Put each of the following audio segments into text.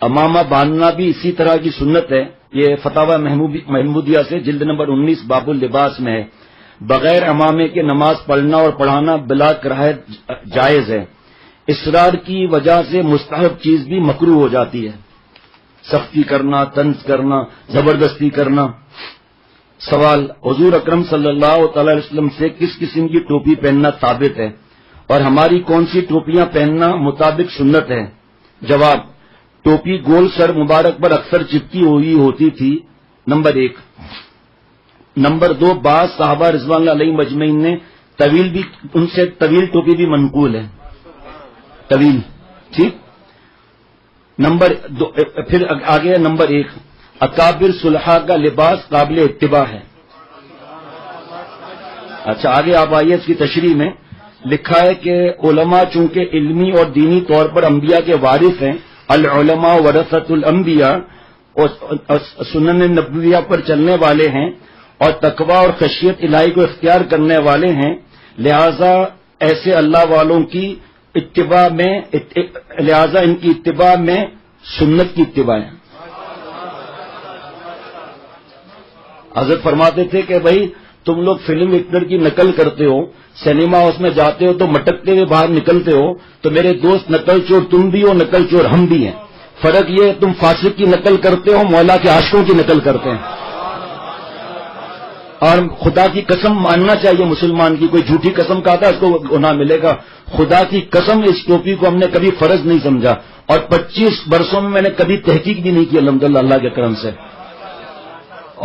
امامہ باندھنا بھی اسی طرح کی سنت ہے. یہ فتاوی محمودیہ سے جلد نمبر 19 باب اللباس میں ہے. بغیر امامے کے نماز پڑھنا اور پڑھانا بلا کراہت جائز ہے. اصرار کی وجہ سے مستحب چیز بھی مکروہ ہو جاتی ہے. سختی کرنا، طنز کرنا، زبردستی کرنا. سوال: حضور اکرم صلی اللہ تعالی علیہ وسلم سے کس قسم کی ٹوپی پہننا ثابت ہے اور ہماری کون سی ٹوپیاں پہننا مطابق سنت ہے؟ جواب: ٹوپی گول سر مبارک پر اکثر چپکی ہوئی ہوتی تھی، نمبر 1. نمبر 2، بعض صحابہ رضوان اللہ علیہم اجمعین نے ان سے طویل ٹوپی بھی منقول ہے. طویل، ٹھیک. نمبر 2، پھر آگے نمبر 1، اکابر صلحاء کا لباس قابل اتباع ہے. اچھا، آگے آپ آئیے اس کی تشریح میں. لکھا ہے کہ علماء چونکہ علمی اور دینی طور پر انبیاء کے وارث ہیں، العلماء ورثۃ الانبیاء، اور سنن نبویہ پر چلنے والے ہیں اور تقوی اور خشیت الہی کو اختیار کرنے والے ہیں، لہذا ایسے اللہ والوں کی اتباع میں ان کی اتباع میں سنت کی اتباع ہے. حضرت فرماتے تھے کہ بھائی تم لوگ فلم ایکٹر کی نقل کرتے ہو، سنیما ہاؤس میں جاتے ہو تو مٹکتے ہوئے باہر نکلتے ہو، تو میرے دوست نقل چور تم بھی ہو، نقل چور ہم بھی ہیں. فرق یہ تم فاسق کی نقل کرتے ہو، مولا کے عاشقوں کی نقل کرتے ہیں. اور خدا کی قسم ماننا چاہیے مسلمان کی. کوئی جھوٹی قسم کہتا ہے اس کو گناہ ملے گا. خدا کی قسم اس ٹوپی کو ہم نے کبھی فرض نہیں سمجھا، اور 25 برسوں میں نے کبھی تحقیق بھی نہیں کی الحمدللہ اللہ کے کرم سے.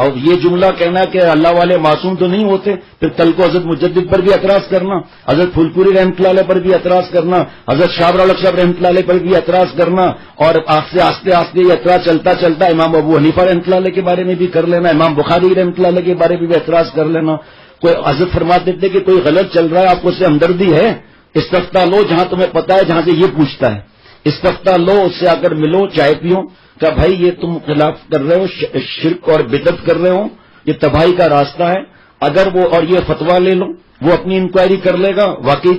اور یہ جملہ کہنا کہ اللہ والے معصوم تو نہیں ہوتے، پھر کل کو حضرت مجدد پر بھی اعتراض کرنا، حضرت پھول پوری رحمۃ اللہ علیہ پر بھی اعتراض کرنا، حضرت شاہ الحق صاحب رحمۃ اللہ علیہ پر بھی اعتراض کرنا، اور آہستہ آہستہ یہ اعتراض چلتا چلتا امام ابو حنیفہ رحمۃ اللہ علیہ کے بارے میں بھی کر لینا، امام بخاری رحمۃ اللہ علیہ کے بارے میں بھی اعتراض کر لینا. کوئی حضرت فرماتے تھے کہ کوئی غلط چل رہا ہے، آپ کو اس سے ہمدردی ہے، استفتاء لو جہاں تمہیں پتا ہے، جہاں سے یہ پوچھتا ہے استفتاء لو، اس سے آ کر ملو، چائے پیو، کہ بھائی یہ تم خلاف کر رہے ہو، شرک اور بدعت کر رہے ہو، یہ تباہی کا راستہ ہے. اگر وہ اور یہ فتویٰ لے لو، وہ اپنی انکوائری کر لے گا، واقعی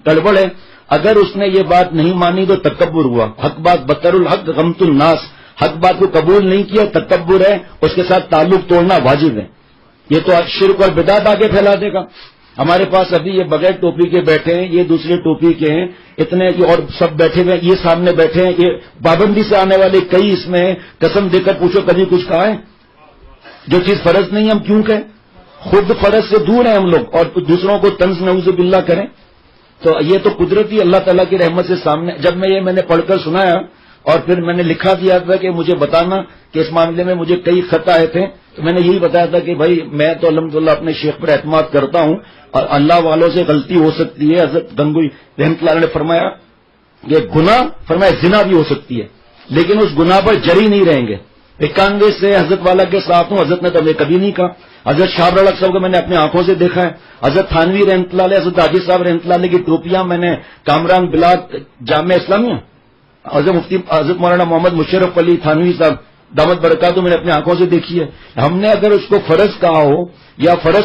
گڑبڑ ہے. اگر اس نے یہ بات نہیں مانی تو تکبر ہوا. حق بات بطر الحق غمت الناس، حق بات کو قبول نہیں کیا تکبر ہے، اس کے ساتھ تعلق توڑنا واجب ہے. یہ تو شرک اور بدعت آگے پھیلا دے گا. ہمارے پاس ابھی یہ بغیر ٹوپی کے بیٹھے ہیں، یہ دوسرے ٹوپی کے ہیں، اتنے اور سب بیٹھے ہوئے، یہ سامنے بیٹھے ہیں، یہ پابندی سے آنے والے کئی اس میں ہیں. قسم دے کر پوچھو کبھی کچھ کہا ہے؟ جو چیز فرض نہیں ہم کیوں کہیں؟ خود فرض سے دور ہیں ہم لوگ، اور دوسروں کو طنز نعوذ باللہ کریں. تو یہ تو قدرتی اللہ تعالیٰ کی رحمت سے سامنے. جب میں نے پڑھ کر سنایا اور پھر میں نے لکھا دیا تھا کہ مجھے بتانا کہ اس معاملے میں مجھے کئی خط آئے تھے، تو میں نے یہی بتایا تھا کہ بھائی میں تو الحمدللہ اپنے شیخ پر اعتماد کرتا ہوں، اور اللہ والوں سے غلطی ہو سکتی ہے. حضرت گنگوئی رحمۃ اللہ نے فرمایا کہ گناہ، فرمایا زنا بھی ہو سکتی ہے، لیکن اس گناہ پر جری نہیں رہیں گے. 91 سے حضرت والا کے ساتھ ہوں، حضرت نے تو ہمیں کبھی نہیں کہا. حضرت شاہ الحق صاحب کو میں نے اپنی آنکھوں سے دیکھا ہے. حضرت تھانوی رحمۃ اللہ علیہ، حضرت حاجی صاحب رحمۃ اللہ علیہ کی ٹوپیاں میں نے کامران بلاک جامعہ اسلامیہ، حضرت مفتی حضرت مولانا محمد مشرف علی تھانوی صاحب دامت برکاتہ میں نے اپنی آنکھوں سے دیکھی ہے. ہم نے اگر اس کو فرض کہا ہو یا فرض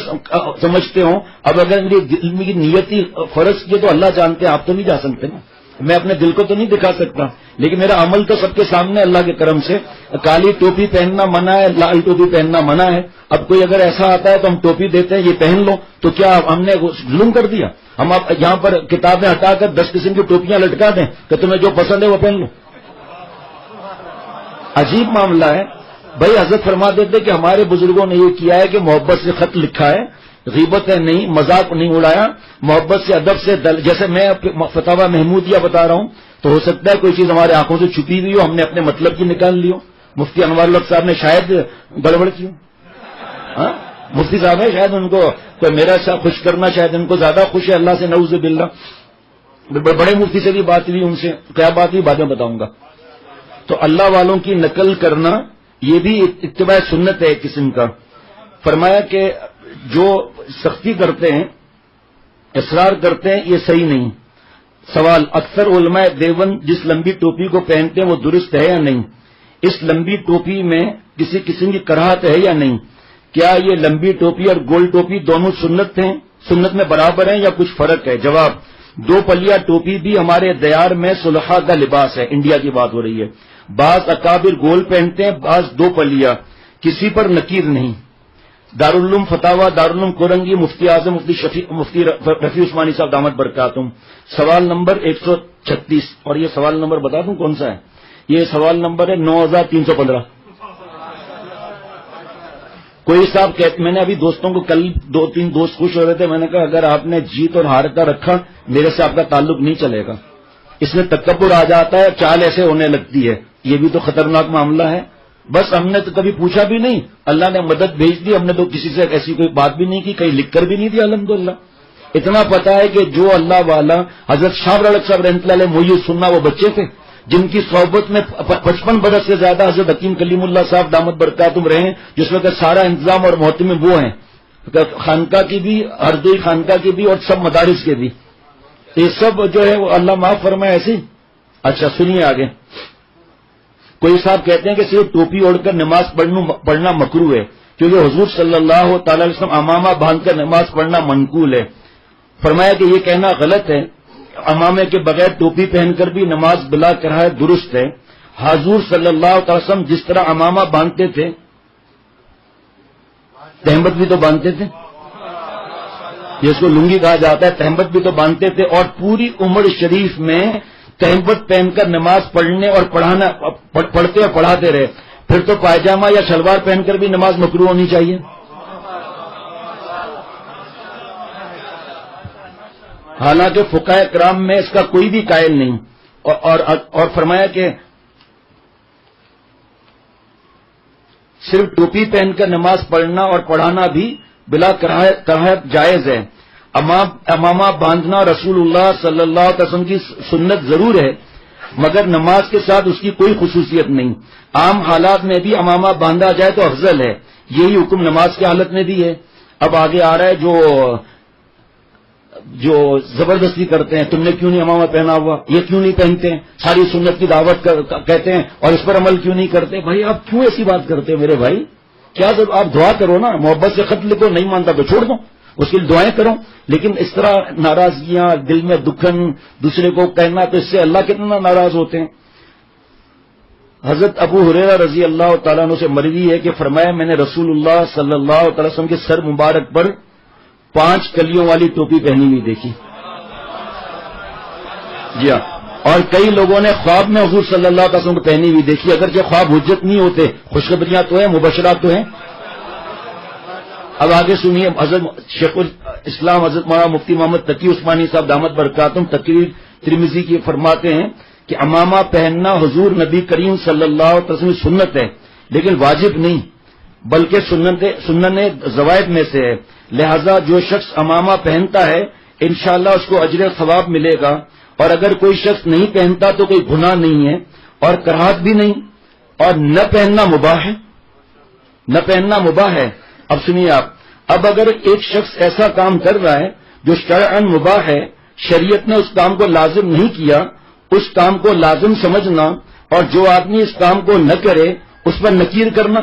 سمجھتے ہوں، اب اگر میری دل کی نیتی فرض کی تو اللہ جانتے ہیں، آپ تو نہیں جا سکتے نا. میں اپنے دل کو تو نہیں دکھا سکتا، لیکن میرا عمل تو سب کے سامنے اللہ کے کرم سے. کالی ٹوپی پہننا منع ہے، لال ٹوپی پہننا منع ہے. اب کوئی اگر ایسا آتا ہے تو ہم ٹوپی دیتے ہیں، یہ پہن لو، تو کیا ہم نے ظلم کر دیا؟ ہم آپ یہاں پر کتابیں ہٹا کر 10 قسم کی ٹوپیاں لٹکا دیں کہ تمہیں جو پسند ہے وہ پہن لو. عجیب معاملہ ہے بھائی. حضرت فرما دیتے کہ ہمارے بزرگوں نے یہ کیا ہے کہ محبت سے خط لکھا ہے، غیبت ہے نہیں، مذاق نہیں اڑایا، محبت سے ادب سے جیسے میں فتاوی محمودیہ بتا رہا ہوں، تو ہو سکتا ہے کوئی چیز ہمارے آنکھوں سے چھپی ہوئی ہو، ہم نے اپنے مطلب کی نکال لی ہو. مفتی انوار الحق صاحب نے شاید گڑبڑ کی ہو. مفتی صاحب ہے، شاید ان کو کوئی میرا خوش کرنا، شاید ان کو زیادہ خوش ہے اللہ سے نعوذ باللہ. بڑے مفتی سے بھی بات ہوئی، ان سے کیا بات ہوئی بعد میں بتاؤں گا. تو اللہ والوں کی نقل کرنا یہ بھی اتباع سنت ہے ایک قسم کا. فرمایا کہ جو سختی کرتے ہیں، اصرار کرتے ہیں، یہ صحیح نہیں. سوال: اکثر علماء دیوبند جس لمبی ٹوپی کو پہنتے ہیں وہ درست ہے یا نہیں؟ اس لمبی ٹوپی میں کسی قسم کی کراہت ہے یا نہیں؟ کیا یہ لمبی ٹوپی اور گول ٹوپی دونوں سنت ہیں، سنت میں برابر ہیں یا کچھ فرق ہے؟ جواب: 2 پلیا ٹوپی بھی ہمارے دیار میں صلحاء کا لباس ہے. انڈیا کی بات ہو رہی ہے. بعض اکابر گول پہنتے ہیں، بعض دو پلیا، کسی پر نکیر نہیں۔ دارالعلوم فتاوا، دارالعلوم کورنگی، مفتی اعظم مفتی رفیع عثمانی صاحب دامت برکاتہم، سوال نمبر 136۔ اور یہ سوال نمبر بتا دوں کون سا ہے؟ یہ سوال نمبر ہے 9315۔ کوئی صاحب کہتے، میں نے ابھی دوستوں کو کل 2-3 دوست خوش ہو رہے تھے، میں نے کہا اگر آپ نے جیت اور ہار کا رکھا میرے سے آپ کا تعلق نہیں چلے گا، اس میں تکبر آ جاتا ہے، چال ایسے ہونے لگتی ہے، یہ بھی تو خطرناک معاملہ ہے۔ بس ہم نے تو کبھی پوچھا بھی نہیں، اللہ نے مدد بھیج دی، ہم نے تو کسی سے ایسی کوئی بات بھی نہیں کی، کہیں لکھ کر بھی نہیں دیا الحمدللہ۔ اتنا پتا ہے کہ جو اللہ والا حضرت شاہ رڑک صاحب رحمۃ اللہ علیہ محی السنہ وہ بچے تھے جن کی صحبت میں 55 برس سے زیادہ حضرت حکیم کلیم اللہ صاحب دامت برکاتہم رہے ہیں، جس میں کہ سارا انتظام اور محتم وہ ہیں، خانقاہ کی بھی، ہردوئی خانقاہ کی بھی اور سب مدارس کے بھی، یہ سب جو ہے وہ اللہ معاف فرمائے ایسی۔ اچھا سنیے آگے، کوئی صاحب کہتے ہیں کہ صرف ٹوپی اوڑھ کر نماز پڑھنا مکروہ ہے، کیونکہ حضور صلی اللہ تعالی علیہ وسلم امامہ باندھ کر نماز پڑھنا منقول ہے۔ فرمایا کہ یہ کہنا غلط ہے، امامے کے بغیر ٹوپی پہن کر بھی نماز بلا کراہے درست ہے۔ حضور صلی اللہ تعالی وسلم جس طرح امامہ باندھتے تھے، تہمت بھی تو باندھتے تھے، جس کو لنگی کہا جاتا ہے، تہمت بھی تو باندھتے تھے، اور پوری عمر شریف میں تہمت پہن کر نماز پڑھنے اور پڑھتے اور پڑھاتے رہے، پھر تو پائجامہ یا شلوار پہن کر بھی نماز مکروہ ہونی چاہیے۔ حالانکہ فقہاء کرام میں اس کا کوئی بھی قائل نہیں، اور فرمایا کہ صرف ٹوپی پہن کر نماز پڑھنا اور پڑھانا بھی بلا کراہت جائز ہے۔ امامہ باندھنا رسول اللہ صلی اللہ علیہ وسلم کی سنت ضرور ہے، مگر نماز کے ساتھ اس کی کوئی خصوصیت نہیں۔ عام حالات میں بھی امامہ باندھا جائے تو افضل ہے، یہی حکم نماز کی حالت میں بھی ہے۔ اب آگے آ رہا ہے جو زبردستی کرتے ہیں، تم نے کیوں نہیں امامہ پہنا ہوا، یہ کیوں نہیں پہنتے ہیں، ساری سنت کی دعوت کہتے ہیں اور اس پر عمل کیوں نہیں کرتے۔ بھائی آپ کیوں ایسی بات کرتے ہیں میرے بھائی؟ کیا آپ دعا کرو نا، محبت سے خط لکھو، نہیں مانتا تو چھوڑ دو، اس کے لیے دعائیں کرو، لیکن اس طرح ناراضگیاں، دل میں دکھن، دوسرے کو کہنا، تو اس سے اللہ کتنا ناراض ہوتے ہیں۔ حضرت ابو ہریرہ رضی اللہ تعالیٰ عنہ سے مروی ہے کہ فرمایا میں نے رسول اللہ صلی اللہ علیہ وسلم کے سر مبارک پر 5 کلیوں والی ٹوپی پہنی ہوئی دیکھی، جی ہاں، اور کئی لوگوں نے خواب میں حضور صلی اللہ علیہ وسلم کو پہنی ہوئی دیکھی، اگرچہ خواب حجت نہیں ہوتے، خوشخبریاں تو ہیں، مبشرات تو ہیں۔ اب آگے سنیے، حضرت شیخ الاسلام حضرت مولانا مفتی محمد تقی عثمانی صاحب دامت برکاتہم تقریر ترمذی کی فرماتے ہیں کہ امامہ پہننا حضور نبی کریم صلی اللہ علیہ وسلم کی سنت ہے، لیکن واجب نہیں، بلکہ سنن زوائد میں سے ہے، لہذا جو شخص امامہ پہنتا ہے انشاءاللہ اس کو اجر ثواب ملے گا، اور اگر کوئی شخص نہیں پہنتا تو کوئی گناہ نہیں ہے اور کراہت بھی نہیں، اور نہ پہننا مباح ہے، نہ پہننا مباح ہے۔ اب سنیے آپ، اب اگر ایک شخص ایسا کام کر رہا ہے جو شرعاً مباح ہے، شریعت نے اس کام کو لازم نہیں کیا، اس کام کو لازم سمجھنا، اور جو آدمی اس کام کو نہ کرے اس پر نکیر کرنا،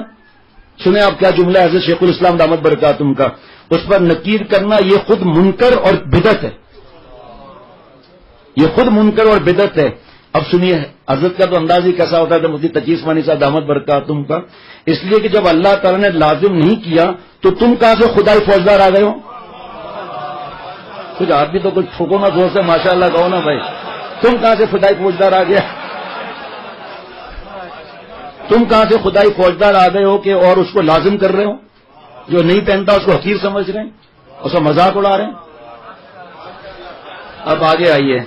سنیں آپ کیا جملہ ہے حضرت شیخ الاسلام دامت برکاتہم کا، اس پر نکیر کرنا یہ خود منکر اور بدعت ہے، یہ خود منکر اور بدعت ہے۔ اب سنیے حضرت کا تو انداز ہی کیسا ہوتا ہے مفتی تقی عثمانی صاحب دامت برکاتہم کا، اس لیے کہ جب اللہ تعالیٰ نے لازم نہیں کیا تو تم کہاں سے خدائی فوجدار آ گئے ہو؟ کچھ آپ بھی تو کچھ ٹھوکو نا زور سے ماشاء اللہ کہو نا بھائی، تم کہاں سے خدائی فوجدار آ گیا؟ تم کہاں سے خدائی فوجدار آ گئے ہو کہ اور اس کو لازم کر رہے ہو؟ جو نہیں پہنتا اس کو حقیر سمجھ رہے ہیں، اس کا مذاق اڑا رہے ہیں۔ اب آگے آئیے،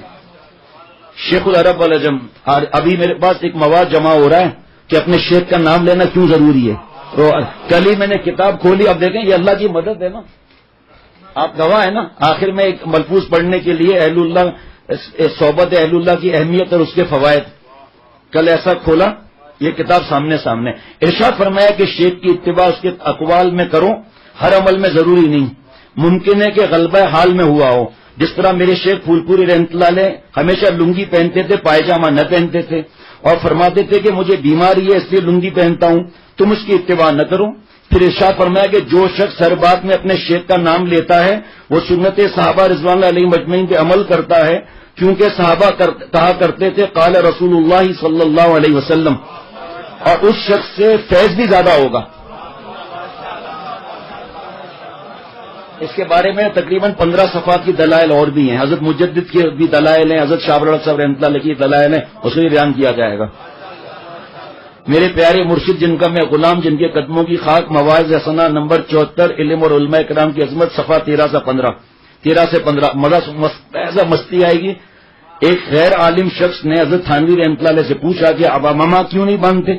شیخ العرب والعجم، ابھی میرے پاس ایک مواد جمع ہو رہا ہے کہ اپنے شیخ کا نام لینا کیوں ضروری ہے، تو کل ہی میں نے کتاب کھولی، اب دیکھیں یہ اللہ کی مدد ہے نا، آپ گواہ ہیں نا۔ آخر میں ایک ملفوظ پڑھنے کے لیے اہل اللہ، صحبت اہل اللہ کی اہمیت اور اس کے فوائد، کل ایسا کھولا، یہ کتاب سامنے ارشاد فرمایا کہ شیخ کی اتباع اس کے اقوال میں کرو، ہر عمل میں ضروری نہیں، ممکن ہے کہ غلبہ حال میں ہوا ہو، جس طرح میرے شیخ پھول پوری رحمۃ اللہ علیہ ہمیشہ لنگی پہنتے تھے، پائجامہ نہ پہنتے تھے، اور فرماتے تھے کہ مجھے بیماری ہے اس لیے لنگی پہنتا ہوں، تم اس کی اتباع نہ کرو۔ پھر ارشاد فرمایا کہ جو شخص ہر بات میں اپنے شیخ کا نام لیتا ہے وہ سنت صحابہ رضوان اللہ علیہم اجمعین پہ عمل کرتا ہے، کیونکہ صحابہ کہا کرتے تھے قال رسول اللہ صلی اللہ علیہ وسلم، اور اس شخص سے فیض بھی زیادہ ہوگا. اس کے بارے میں تقریباً 15 صفحات کی دلائل اور بھی ہیں. حضرت مجدد کی بھی دلائل ہیں، حضرت شاہ صاحب رحمۃ اللہ علیہ کی دلائل ہیں، اس کو بھی بیان کیا جائے گا. میرے پیارے مرشد جن کا میں غلام، جن کے قدموں کی خاک، مواعظ حسنہ نمبر 74، علم اور علماء کرام کی عظمت، صفحہ 13 سے 15 ایسا مستی آئے گی. ایک غیر عالم شخص نے حضرت تھانوی رحمۃ اللہ علیہ سے پوچھا کہ اب امامہ کیوں نہیں باندھتے؟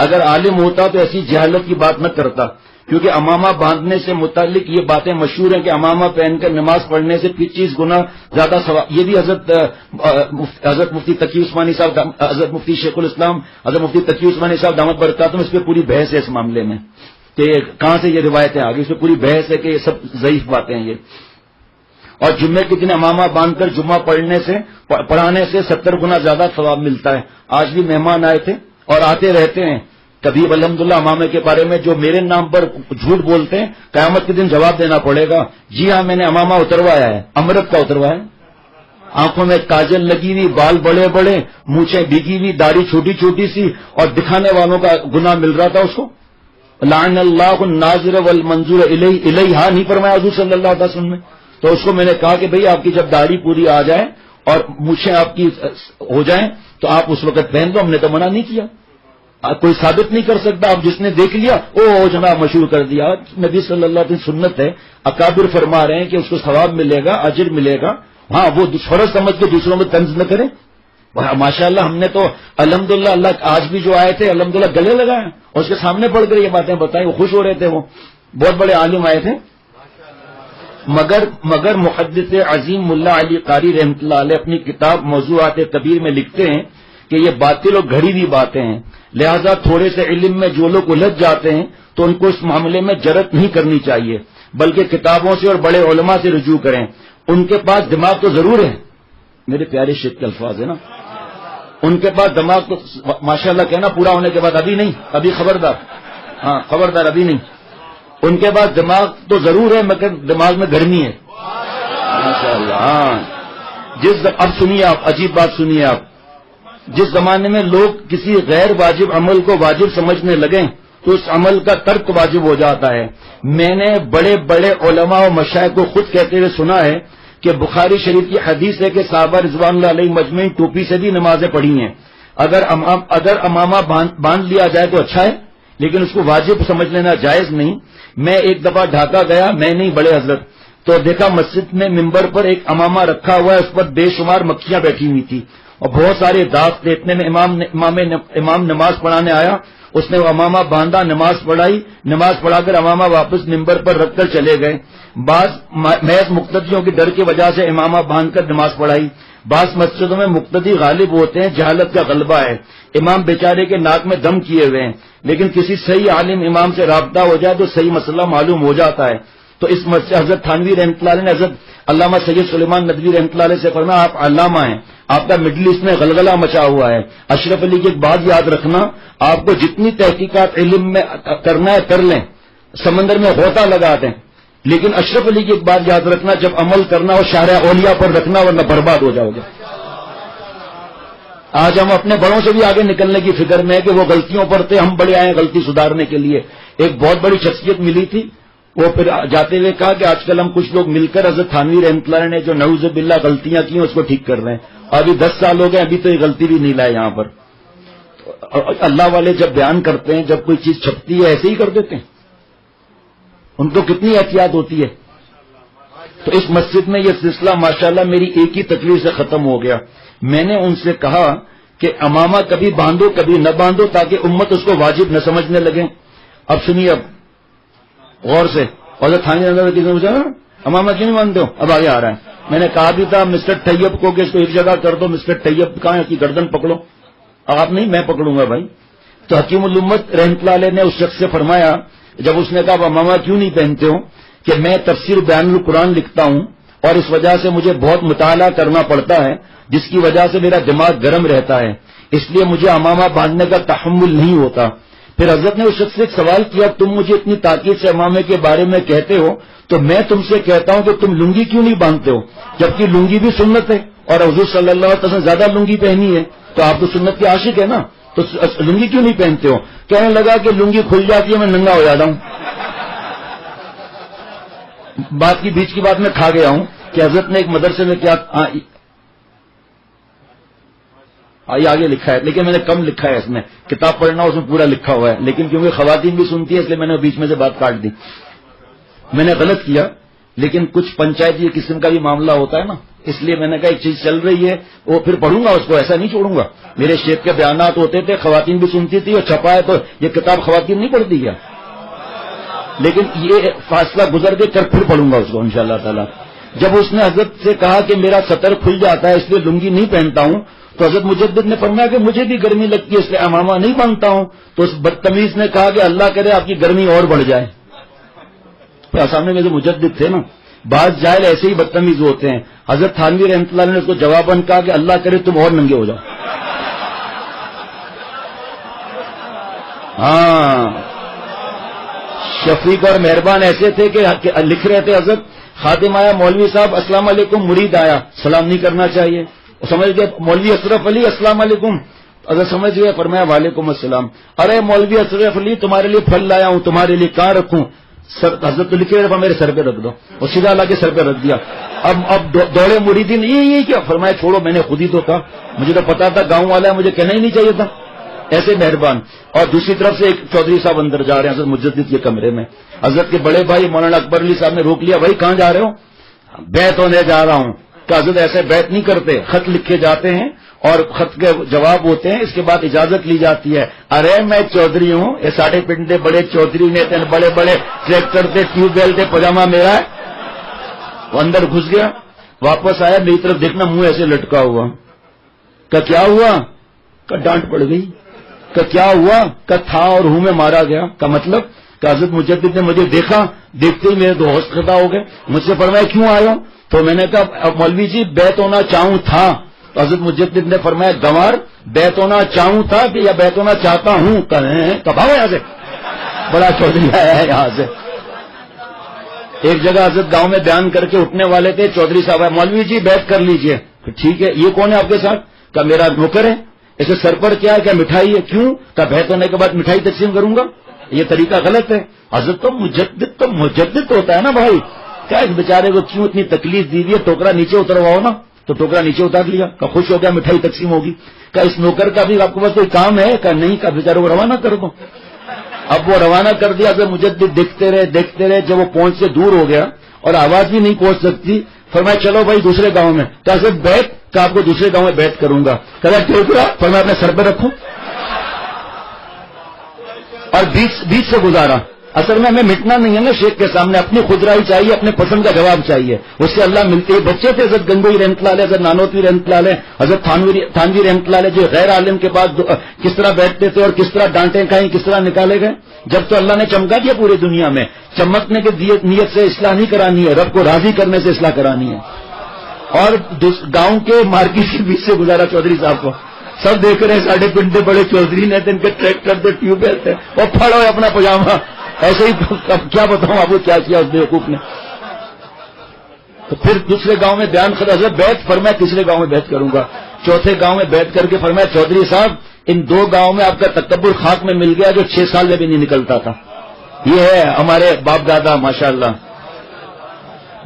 اگر عالم ہوتا تو ایسی جہالت کی بات نہ کرتا، کیونکہ امامہ باندھنے سے متعلق یہ باتیں مشہور ہیں کہ امامہ پہن کر نماز پڑھنے سے 25 گنا زیادہ ثواب. یہ بھی حضرت مفتی تقی عثمانی صاحب، حضرت مفتی شیخ الاسلام، حضرت مفتی تقی عثمانی صاحب دامت برکاتہم، اس پہ پوری بحث ہے اس معاملے میں کہ کہاں سے یہ روایتیں آگئی. اس پہ پوری بحث ہے کہ یہ سب ضعیف باتیں ہیں یہ. اور جمعے کے دن امامہ باندھ کر جمعہ پڑھانے سے 70 گنا زیادہ ثواب ملتا ہے. آج بھی مہمان آئے تھے اور آتے رہتے ہیں. کبھی الحمدللہ امامے کے بارے میں جو میرے نام پر جھوٹ بولتے ہیں، قیامت کے دن جواب دینا پڑے گا. جی ہاں، میں نے امامہ اتروایا ہے، امرت کا اتروایا ہے. آنکھوں میں کاجل لگی ہوئی، بال بڑے بڑے، مونچھیں بھیگی ہوئی، داڑھی چھوٹی چھوٹی سی، اور دکھانے والوں کا گناہ مل رہا تھا اس کو. لعن اللہ الناظر والمنظور الیہا نہیں فرمایا حضور صلی اللہ علیہ وسلم نے. تو اس کو میں نے کہا کہ بھئی آپ کی جب داڑھی پوری آ جائے اور مونچھیں آپ کی ہو جائیں تو آپ اس وقت پہن دو. ہم نے تو منع نہیں کیا، کوئی ثابت نہیں کر سکتا. اب جس نے دیکھ لیا او جناب مشہور کر دیا. نبی صلی اللہ علیہ وسلم سنت ہے، اکابر فرما رہے ہیں کہ اس کو ثواب ملے گا، اجر ملے گا. ہاں، وہ فرض سمجھ کے دوسروں میں طنز نہ کریں. ماشاءاللہ ہم نے تو الحمدللہ اللہ آج بھی جو آئے تھے الحمدللہ گلے لگائے اور اس کے سامنے پڑھ کر یہ باتیں بتائیں. وہ خوش ہو رہے تھے. وہ بہت بڑے عالم آئے تھے. مگر محدث عظیم ملا علی قاری رحمۃ اللہ علیہ اپنی کتاب موضوعات کبیر میں لکھتے ہیں کہ یہ باطل اور گھڑی ہوئی باتیں ہیں. لہذا تھوڑے سے علم میں جو لوگ الجھ جاتے ہیں تو ان کو اس معاملے میں جرأت نہیں کرنی چاہیے، بلکہ کتابوں سے اور بڑے علماء سے رجوع کریں. ان کے پاس دماغ تو ضرور ہے، میرے پیارے شیخ کے الفاظ ہیں نا، ان کے پاس دماغ تو ماشاءاللہ کہنا پورا ہونے کے بعد ابھی نہیں، ابھی خبردار، ہاں خبردار ابھی نہیں. ان کے پاس دماغ تو ضرور ہے مگر دماغ میں گرمی ہے ماشاءاللہ. ہاں اب سنیے آپ، عجیب بات سنیے آپ. جس زمانے میں لوگ کسی غیر واجب عمل کو واجب سمجھنے لگیں تو اس عمل کا ترک واجب ہو جاتا ہے. میں نے بڑے بڑے علماء و مشائخ کو خود کہتے ہوئے سنا ہے کہ بخاری شریف کی حدیث ہے کہ صحابہ رضوان اللہ علیہ مجمعین ٹوپی سے بھی نمازیں پڑھی ہیں. اگر امامہ باندھ لیا جائے تو اچھا ہے، لیکن اس کو واجب سمجھ لینا جائز نہیں. میں ایک دفعہ ڈھاکہ گیا، میں نہیں بڑے حضرت، تو دیکھا مسجد میں ممبر پر ایک امامہ رکھا ہوا ہے، اس پر بے شمار مکھیاں بیٹھی ہوئی تھی اور بہت سارے داغ تھے. اتنے میں امام نماز پڑھانے آیا، اس نے وہ امامہ باندھا، نماز پڑھائی، نماز پڑھا کر امامہ واپس ممبر پر رکھ کر چلے گئے. بعض محض مقتدیوں کی ڈر کی وجہ سے امامہ باندھ کر نماز پڑھائی. بعض مسجدوں میں مقتدی غالب ہوتے ہیں، جہالت کا غلبہ ہے، امام بیچارے کے ناک میں دم کیے ہوئے ہیں، لیکن کسی صحیح عالم امام سے رابطہ ہو جائے تو صحیح مسئلہ معلوم ہو جاتا ہے. تو اس مسجد حضرت تھانوی رحمۃ اللہ علیہ نے حضرت علامہ سید سلیمان ندوی رحمۃ اللہ علیہ سے فرمایا آپ علامہ ہیں، آپ کا مڈل ایسٹ میں غلغلہ مچا ہوا ہے. اشرف علی کی ایک بات یاد رکھنا، آپ کو جتنی تحقیقات علم میں کرنا ہے کر لیں، سمندر میں غوطہ لگا دیں، لیکن اشرف علی کی ایک بات یاد رکھنا، جب عمل کرنا ہو شارع اولیاء پر رکھنا ورنہ برباد ہو جاؤ گے. آج ہم اپنے بڑوں سے بھی آگے نکلنے کی فکر میں ہے کہ وہ غلطیوں پر تھے، ہم بڑے آئے غلطی سدھارنے کے لیے. ایک بہت بڑی شخصیت ملی تھی، وہ پھر جاتے ہوئے کہا کہ آج کل ہم کچھ لوگ مل کر حضرت تھانوی رحمۃ اللہ نے جو نعوذ باللہ غلطیاں کی ہیں اس کو ٹھیک کر رہے ہیں. ابھی 10 سال ہو گئے، ابھی تو یہ غلطی بھی نہیں لائے یہاں پر. اللہ والے جب بیان کرتے ہیں، جب کوئی چیز چھپتی ہے ایسے ہی کر دیتے ہیں، ان کو کتنی احتیاط ہوتی ہے. تو اس مسجد میں یہ سلسلہ ماشاءاللہ میری ایک ہی تقریر سے ختم ہو گیا. میں نے ان سے کہا کہ امامہ کبھی باندھو کبھی نہ باندھو تاکہ امت اس کو واجب نہ سمجھنے لگے. اب سنیے اب غور سے. اور تھانے امامہ کیوں نہیں باندھتے ہو؟ اب آگے آ رہا ہے. میں نے کہا بھی تھا مسٹر طیب کو کہ اس کو ایک جگہ کر دو. مسٹر طیب کہاں ہے کہ گردن پکڑو. آپ نہیں، میں پکڑوں گا بھائی. تو حکیم الامت رحمۃ اللہ علیہ نے اس شخص سے فرمایا جب اس نے کہا امامہ کیوں نہیں پہنتے ہو کہ میں تفسیر بیان القرآن لکھتا ہوں اور اس وجہ سے مجھے بہت مطالعہ کرنا پڑتا ہے جس کی وجہ سے میرا دماغ گرم رہتا ہے، اس لیے مجھے امامہ باندھنے کا تحمل نہیں ہوتا. پھر حضرت نے اس شخص سے ایک سوال کیا، تم مجھے اتنی تاکید سے امامے کے بارے میں کہتے ہو تو میں تم سے کہتا ہوں کہ تم لنگی کیوں نہیں باندھتے ہو، جبکہ لنگی بھی سنت ہے اور حضور صلی اللہ علیہ وسلم زیادہ لنگی پہنی ہے، تو آپ تو سنت کے عاشق ہیں نا، تو لنگی کیوں نہیں پہنتے ہو؟ کہنے لگا کہ لنگی کھل جاتی ہے میں ننگا ہو جاتا ہوں۔ بات کی بیچ کی بات میں کھا گیا ہوں کہ حضرت نے ایک مدرسے میں کیا یہ آگے لکھا ہے، لیکن میں نے کم لکھا ہے، اس میں کتاب پڑھنا اس میں پورا لکھا ہوا ہے، لیکن کیونکہ خواتین بھی سنتی ہے اس لیے میں نے بیچ میں سے بات کاٹ دی۔ میں نے غلط کیا، لیکن کچھ پنچایتی قسم کا بھی معاملہ ہوتا ہے نا، اس لیے میں نے کہا ایک چیز چل رہی ہے وہ پھر پڑھوں گا اس کو، ایسا نہیں چھوڑوں گا۔ میرے شیخ کے بیانات ہوتے تھے، خواتین بھی سنتی تھی، اور چھپا ہے تو یہ کتاب خواتین نہیں پڑھتی کیا؟ لیکن یہ فاصلہ گزر کے کر پھر پڑھوں گا اس کو انشاءاللہ تعالی۔ جب اس نے حضرت سے کہا کہ میرا سطر کھل جاتا ہے اس لیے لنگی نہیں پہنتا ہوں، تو حضرت مجدد نے فرمایا کہ مجھے بھی گرمی لگتی ہے اس لیے امامہ نہیں باندھتا ہوں، تو اس بدتمیز نے کہا کہ اللہ کرے آپ کی گرمی اور بڑھ جائے۔ سامنے میں جو مجدد تھے نا، بعض جاہل ایسے ہی بدتمیز ہوتے ہیں۔ حضرت تھانوی رحمۃ اللہ نے اس کو جواباً کہا کہ اللہ کرے تم اور ننگے ہو جاؤ۔ ہاں، شفیق اور مہربان ایسے تھے کہ لکھ رہے تھے حضرت خادم آیا، مولوی صاحب السلام علیکم، مرید آیا، سلام نہیں کرنا چاہیے، سمجھ گئے مولوی اشرف علی السلام علیکم، اگر سمجھ گئے فرمایا وعلیکم السلام، ارے مولوی اشرف علی تمہارے لیے پھل لایا ہوں، تمہارے لیے کہاں رکھوں؟ حضرت تو لکھے رہے میرے سر پہ رکھ دو، اور سیدھا لا کے سر پہ رکھ دیا۔ اب دوڑے مریدین یہ کیا؟ فرمایا چھوڑو، میں نے خود ہی تو کہا، مجھے تو پتا تھا گاؤں والا ہے، مجھے کہنا ہی نہیں چاہیے تھا، ایسے مہربان۔ اور دوسری طرف سے ایک چودھری صاحب اندر جا رہے ہیں حضرت مجدد کے کمرے میں، حضرت کے بڑے بھائی مولانا اکبر علی صاحب نے روک لیا، بھائی کہاں جا رہے ہو؟ بیعت ہونے جا رہا ہوں۔ کہ حضرت ایسے بیعت نہیں کرتے، خط لکھے جاتے ہیں اور خط کے جواب ہوتے ہیں، اس کے بعد اجازت لی جاتی ہے۔ ارے میں چودھری ہوں، یہ ساڑھے پنڈ دے بڑے چودھری نے تین بڑے بڑے ٹریکٹر دے ٹیوب ویل دے پاجامہ میرا ہے۔ وہ اندر گھس گیا، واپس آیا، میری طرف دیکھنا منہ ایسے لٹکا ہوا، کہ کیا ہوا؟ کہ ڈانٹ پڑ گئی۔ کہ کیا ہوا؟ کہ تھا اور ہوں میں مارا گیا۔ کا مطلب کہ حضرت مجدد نے مجھے دیکھا، دیکھتے ہی میرے دو ہوش خطا ہو گئے۔ مجھ سے فرمایا کیوں آئے ہو؟ تو میں نے کہا مولوی جی بیعت ہونا چاہوں تھا۔ تو حضرت مجدد نے فرمایا گنوار بیعت ہونا چاہوں تھا کہ یا بیعت ہونا چاہتا ہوں؟ کب آؤ یہاں سے، بڑا چودھری آیا ہے یہاں سے۔ ایک جگہ حضرت گاؤں میں بیان کر کے اٹھنے والے تھے، چودھری صاحب آئے، مولوی جی بیعت کر لیجئے۔ ٹھیک ہے، یہ کون ہے آپ کے ساتھ؟ کہ میرا نوکر ہے۔ اسے سر پر کیا ہے؟ کیا مٹھائی ہے؟ کیوں؟ کہ بیعت ہونے کے بعد مٹھائی تقسیم کروں گا، یہ طریقہ غلط ہے۔ حضرت تو مجدد ہوتا ہے نا بھائی، کیا اس بیچارے کو کیوں اتنی تکلیف دی ہوئی ہے؟ ٹوکرا نیچے اترواؤ نا، تو ٹوکرا نیچے اتار لیا، کہ خوش ہو گیا مٹھائی تقسیم ہوگی۔ کہ اس نوکر کا بھی آپ کے پاس کوئی کام ہے؟ کہ نہیں، کہ بیچارے کو روانہ کر دو۔ اب وہ روانہ کر دیا، جب مجدد دیکھتے رہے، جب وہ پہنچ سے دور ہو گیا اور آواز بھی نہیں پہنچ سکتی، فرمایا چلو بھائی دوسرے گاؤں میں۔ کہ حضرت بیعت؟ کہ آپ کو دوسرے گاؤں میں بیعت کروں گا۔ کہ ٹوکرا؟ فرمایا اپنے سر پہ رکھوں، اور بیچ سے گزارا۔ اصل میں ہمیں مٹنا نہیں ہے نا شیخ کے سامنے، اپنی خودرائی چاہیے، اپنے پسند کا جواب چاہیے، اس سے اللہ ملتے ہیں۔ بچے تھے حضرت گنگوئی رحمۃ اللہ علیہ، حضرت نانوتوی رحمۃ اللہ علیہ، حضرت تھانوی رحمۃ اللہ علیہ، جو غیر عالم کے بعد کس طرح بیٹھتے تھے اور کس طرح ڈانٹیں کھائیں، کس طرح نکالے گئے۔ جب تو اللہ نے چمکا دیا پوری دنیا میں، چمکنے کی نیت سے اصلاح نہیں کرانی ہے، رب کو راضی کرنے سے اصلاح کرانی ہے۔ اور گاؤں کے مارکیٹ کے بیچ سے گزارا چودھری صاحب کو، سب دیکھ رہے ہیں، ساڑھے پنڈے بڑے چودھری نے ان کے ٹریکٹر تھے، ٹیوب ویل تھے، وہ پھڑو اپنا پاجامہ ایسے ہی۔ کیا بتاؤں آپ کو کیا کیا اس بیوقوف نے۔ تو پھر دوسرے گاؤں میں بیان کر حضرت بیعت، فرمایا تیسرے گاؤں میں بیعت کروں گا۔ چوتھے گاؤں میں بیعت کر کے فرمایا چودھری صاحب ان دو گاؤں میں آپ کا تکبر خاک میں مل گیا جو 6 سال میں بھی نہیں نکلتا تھا۔ یہ ہے ہمارے باپ دادا ماشاءاللہ۔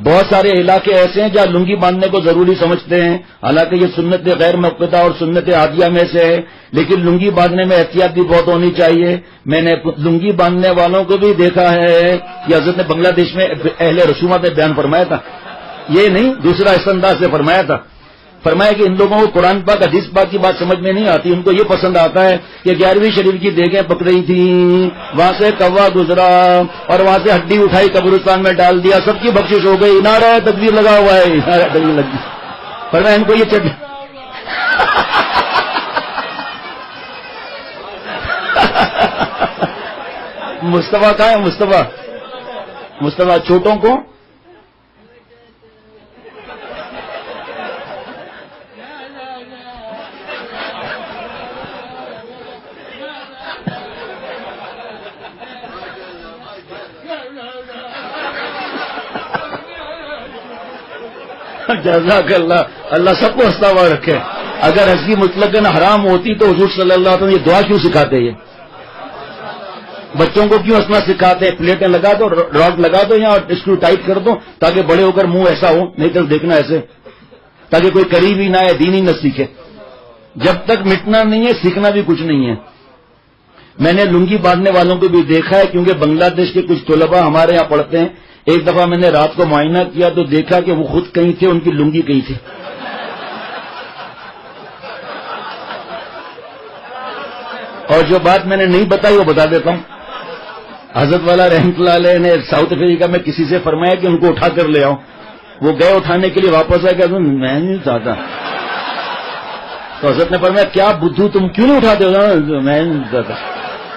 بہت سارے علاقے ایسے ہیں جہاں لنگی باندھنے کو ضروری سمجھتے ہیں، حالانکہ یہ سنت غیر مؤکدہ اور سنت عادیہ میں سے ہے، لیکن لنگی باندھنے میں احتیاط بھی بہت ہونی چاہیے۔ میں نے لنگی باندھنے والوں کو بھی دیکھا ہے کہ حضرت نے بنگلہ دیش میں اہل رسومات میں بیان فرمایا تھا، یہ نہیں دوسرا اس انداز سے فرمایا تھا، فرمایا کہ ان لوگوں کو قرآن پاک حدیث پاک کی بات سمجھ میں نہیں آتی، ان کو یہ پسند آتا ہے کہ 11ویں شریف کی دیگیں پک رہی تھیں، وہاں سے کوا گزرا اور وہاں سے ہڈی اٹھائی قبرستان میں ڈال دیا، سب کی بخشش ہو گئی، نعرہ تکبیر لگا ہوا ہے، نعرہ تکبیر لگی۔ فرمایا ان کو یہ مصطفیٰ کہاں ہے؟ مصطفیٰ چھوٹوں کو جزاک اللہ، اللہ سب کو ہنستا ہوا رکھے. اگر ہنسی مطلقاً حرام ہوتی تو حضور صلی اللہ علیہ وسلم یہ دعا کیوں سکھاتے؟ یہ بچوں کو کیوں ہنسنا سکھاتے ہیں؟ پلیٹیں لگا دو، راڈ لگا دو یہاں اور اسکرو ٹائٹ کر دو تاکہ بڑے ہو کر منہ ایسا ہو، نہیں تو دیکھنا ایسے، تاکہ کوئی قریب ہی نہ آئے، دین ہی نہ سیکھے. جب تک مٹنا نہیں ہے سیکھنا بھی کچھ نہیں ہے. میں نے لنگی باندھنے والوں کو بھی دیکھا ہے، کیونکہ بنگلہ دیش کے کچھ طلباء ہمارے یہاں پڑھتے ہیں. ایک دفعہ میں نے رات کو معائنہ کیا تو دیکھا کہ وہ خود کہیں تھے، ان کی لنگی کہیں تھی. اور جو بات میں نے نہیں بتائی وہ بتا دیتا ہوں. حضرت والا رحمت اللہ علیہ نے ساؤتھ افریقہ میں کسی سے فرمایا کہ ان کو اٹھا کر لے آؤ. وہ گئے اٹھانے کے لیے، واپس آئے کہ میں نہیں چاہتا. تو حضرت نے فرمایا کیا بدھو تم کیوں نہیں اٹھاتے ہو؟ میں نہیں چاہتا.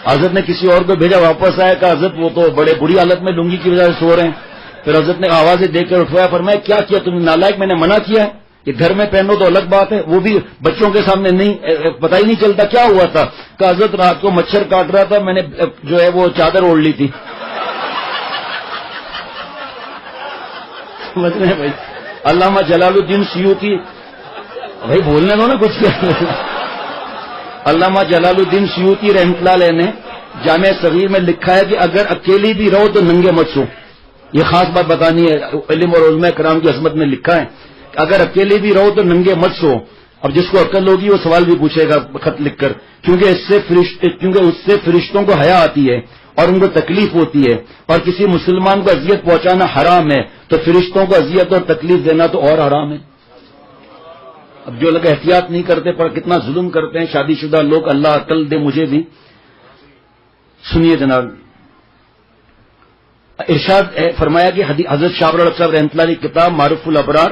حضرت نے کسی اور کو بھیجا، واپس آیا کہ حضرت وہ تو بڑے بری حالت میں لنگی کی وجہ سے سو رہے ہیں. پھر حضرت نے آوازیں دے کر اٹھوایا، فرمایا کیا تم نالائق، میں نے منع کیا ہے کہ گھر میں پہنو تو الگ بات ہے، وہ بھی بچوں کے سامنے نہیں. پتہ ہی نہیں چلتا کیا ہوا تھا کہ حضرت رات کو مچھر کاٹ رہا تھا، میں نے جو ہے وہ چادر اوڑھ لی تھی. سمجھ رہے ہیں بھائی؟ علامہ جلال الدین سیوطی، بھائی بولنے دو نا کچھ. علامہ جلال الدین سیوطی رحمۃ اللہ علیہ نے جامع صغیر میں لکھا ہے کہ اگر اکیلی بھی رہو تو ننگے مت سو. یہ خاص بات بتانی ہے، علم اور علماء کرام کی عظمت میں لکھا ہے کہ اگر اکیلے بھی رہو تو ننگے مت سو. اب جس کو عقل ہوگی وہ سوال بھی پوچھے گا خط لکھ کر، کیونکہ اس سے فرشتوں کو حیا آتی ہے اور ان کو تکلیف ہوتی ہے، اور کسی مسلمان کو اذیت پہنچانا حرام ہے، تو فرشتوں کو اذیت اور تکلیف دینا تو اور حرام ہے. اب جو لوگ احتیاط نہیں کرتے پر کتنا ظلم کرتے ہیں شادی شدہ لوگ، اللہ عقل دے مجھے بھی. سنیے جناب، ارشاد فرمایا کہ حضرت شاہ رضی صاحب رحمۃ اللہ علیہ کتاب معروف الابرار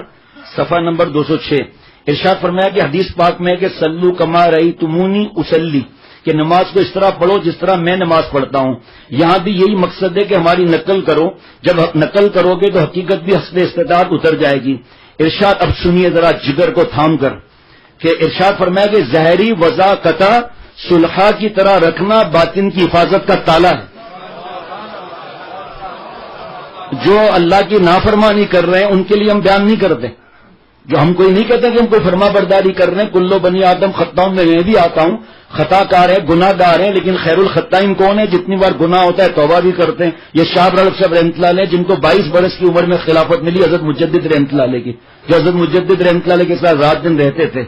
صفحہ نمبر 206 ارشاد فرمایا کہ حدیث پاک میں کہ سلو کما رأیتمونی اصلی، کہ نماز کو اس طرح پڑھو جس طرح میں نماز پڑھتا ہوں. یہاں بھی یہی مقصد ہے کہ ہماری نقل کرو. جب نقل کرو گے تو حقیقت بھی حسب استطاعت اتر جائے گی. ارشاد اب سنیے ذرا جگر کو تھام کر، کہ ارشاد فرمایا کہ ظاہری وضع قطع صلحہ کی طرح رکھنا باطن کی حفاظت کا تالا ہے. جو اللہ کی نافرمانی کر رہے ہیں ان کے لیے ہم بیان نہیں کرتے. جو ہم کوئی نہیں کہتے کہ ہم کوئی فرما برداری کر رہے ہیں. کلو بنی آدم خطاؤں میں بھی آتا ہوں، خطا کار ہے، گناہ گار ہیں، لیکن خیر الخطائین کون ہے؟ جتنی بار گناہ ہوتا ہے توبہ بھی کرتے ہیں. یہ شاہ رضی صاحب رحمۃ اللہ علیہ جن کو 22 برس کی عمر میں خلافت ملی حضرت مجدد رحمۃ اللہ علیہ کی، جو حضرت مجدد رحمۃ اللہ علیہ کے ساتھ رات دن رہتے تھے.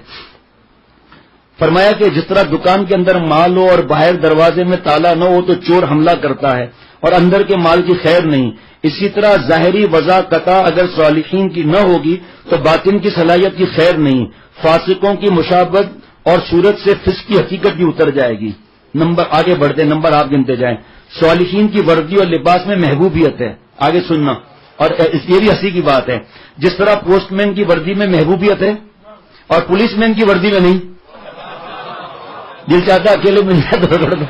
فرمایا کہ جس طرح دکان کے اندر مال ہو اور باہر دروازے میں تالا نہ ہو تو چور حملہ کرتا ہے اور اندر کے مال کی خیر نہیں، اسی طرح ظاہری وضع قطع اگر صالحین کی نہ ہوگی تو باطن کی صلاحیت کی خیر نہیں. فاسقوں کی مشابہت اور صورت سے فسق کی حقیقت بھی اتر جائے گی. نمبر آگے بڑھتے، نمبر آپ گنتے جائیں. صالحین کی وردی اور لباس میں محبوبیت ہے. آگے سننا، اور یہ بھی ہنسی کی بات ہے، جس طرح پوسٹ مین کی وردی میں محبوبیت ہے اور پولیس مین کی وردی میں نہیں. دل چاہتا اکیلے مل جائے تو رگڑ دو.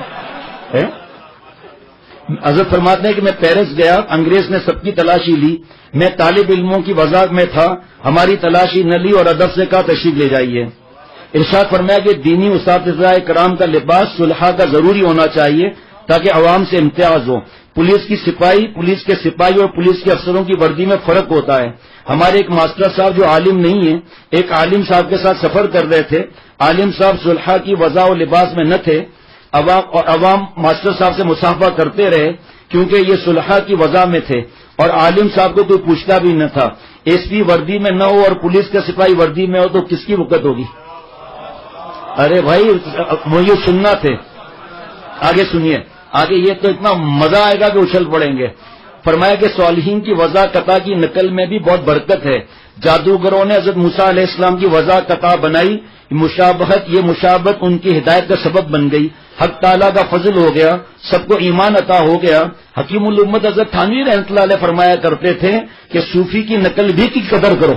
حضرت فرماتے ہیں کہ میں پیرس گیا، انگریز نے سب کی تلاشی لی، میں طالب علموں کی وضاحت میں تھا، ہماری تلاشی نہ لی اور ادب سے کہا تشریف لے جائیے. ارشاد فرمایا کہ دینی اساتذہ کرام کا لباس صلحہ کا ضروری ہونا چاہیے تاکہ عوام سے امتیاز ہو. پولیس کے سپاہی اور پولیس کے افسروں کی وردی میں فرق ہوتا ہے. ہمارے ایک ماسٹر صاحب جو عالم نہیں ہیں، ایک عالم صاحب کے ساتھ سفر کر رہے تھے. عالم صاحب صلحہ کی وضع و لباس میں نہ تھے. عوام ماسٹر صاحب سے مصافحہ کرتے رہے کیونکہ یہ صلحہ کی وضع میں تھے اور عالم صاحب کو کوئی پوچھتا بھی نہ تھا. ایس پی وردی میں نہ ہو اور پولیس کے سپاہی وردی میں ہو تو کس کی وقت ہوگی؟ ارے بھائی مجھے سننا تھے. آگے سنیے، آگے یہ تو اتنا مزہ آئے گا کہ اچھل پڑیں گے. فرمایا کہ صالحین کی وضع قطع کی نقل میں بھی بہت برکت ہے. جادوگروں نے حضرت موسیٰ علیہ السلام کی وضع قطع بنائی، یہ مشابہت ان کی ہدایت کا سبب بن گئی. حق تعالیٰ کا فضل ہو گیا، سب کو ایمان عطا ہو گیا. حکیم الامت حضرت تھانوی رحمۃ اللہ علیہ فرمایا کرتے تھے کہ صوفی کی نقل بھی کی قدر کرو،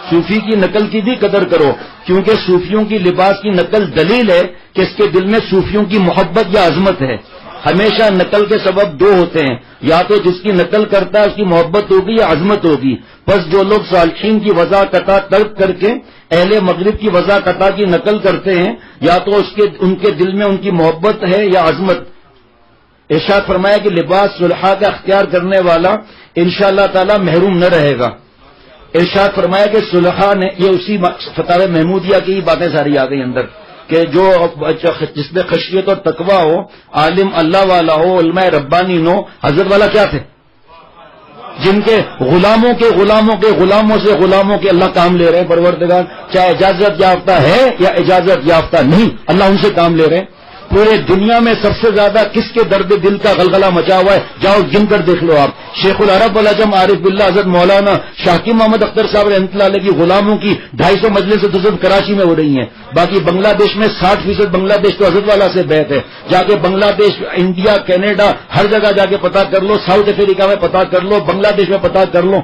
صوفی کی نقل کی بھی قدر کرو، کیونکہ صوفیوں کی لباس کی نقل دلیل ہے کہ اس کے دل میں صوفیوں کی محبت یا عظمت ہے. ہمیشہ نقل کے سبب دو ہوتے ہیں، یا تو جس کی نقل کرتا ہے اس کی محبت ہوگی یا عظمت ہوگی. بس جو لوگ صالحین کی وضع قطع ترک کر کے اہل مغرب کی وضع قطع کی نقل کرتے ہیں، یا تو ان کے دل میں ان کی محبت ہے یا عظمت. ارشاد فرمایا کہ لباس صلحہ کا اختیار کرنے والا انشاءاللہ تعالی محروم نہ رہے گا. ارشاد فرمایا کہ صلحاء نے، یہ اسی فتاوی محمودیہ کی باتیں ساری آ گئی اندر، کہ جو جس میں خشیت اور تقوی ہو، عالم اللہ والا ہو، علماء ربانی ہو. حضرت والا کیا تھے؟ جن کے غلاموں سے غلاموں کے اللہ کام لے رہے ہیں. پروردگار چاہے اجازت یافتہ ہے یا اجازت یافتہ نہیں، اللہ ان سے کام لے رہے ہیں. پورے دنیا میں سب سے زیادہ کس کے درد دل کا غلغلہ مچا ہوا ہے؟ جاؤ گن کر دیکھ لو آپ. شیخ العرب والعجم عارف باللہ حضرت مولانا شاکر محمد اختر صاحب رحمۃ اللہ علیہ کی غلاموں کی 250 مجلس حضرت کراچی میں ہو رہی ہیں. باقی بنگلہ دیش میں 60% بنگلہ دیش تو حضرت والا سے بیت ہے. جا کے بنگلہ دیش، انڈیا، کینیڈا، ہر جگہ جا کے پتا کر لو. ساؤتھ افریقہ میں پتا کر لو، بنگلہ دیش میں پتا کر لو.